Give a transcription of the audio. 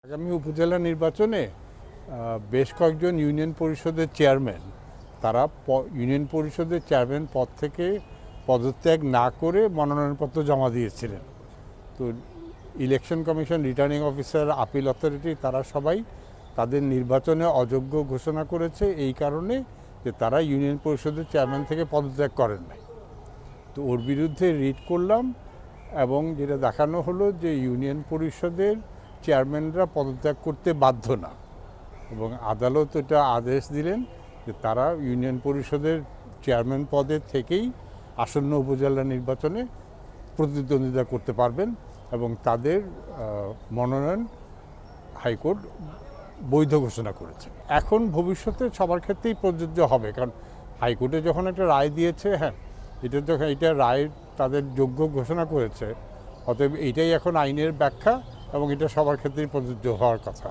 আগামী উপজেলা নির্বাচনে বেশ কয়েকজন ইউনিয়ন পরিষদের চেয়ারম্যান তারা ইউনিয়ন পরিষদের চেয়ারম্যান পদ থেকে পদত্যাগ না করে মনোনয়নপত্র জমা দিয়েছিলেন। তো election commission, returning officer, appeal authority তারা সবাই তাদের নির্বাচনে অযোগ্য ঘোষণা করেছে এই কারণে যে তারা ইউনিয়ন পরিষদের চেয়ারম্যান থেকে পদত্যাগ করেন নাই। তো ওর বিরুদ্ধে রিট করলাম এবং যেটা দেখানো হলো যে ইউনিয়ন পরিষদের চেয়ারম্যানরা পদত্যাগ করতে বাধ্য না এবং আদালত এটা আদেশ দিলেন যে তারা ইউনিয়ন পরিষদের চেয়ারম্যান পদের থেকেই আসন্ন উপজেলা নির্বাচনে প্রতিদ্বন্দ্বিতা করতে পারবেন এবং তাদের মনোনয়ন হাইকোর্ট বৈধ ঘোষণা করেছে। এখন ভবিষ্যতে সবার ক্ষেত্রেই প্রযোজ্য হবে, কারণ হাইকোর্টে যখন একটা রায় দিয়েছে, এটা রায় তাদের যোগ্য ঘোষণা করেছে, অতএব এইটাই এখন আইনের ব্যাখ্যা এবং এটা সবার ক্ষেত্রেই প্রযোজ্য হওয়ার কথা।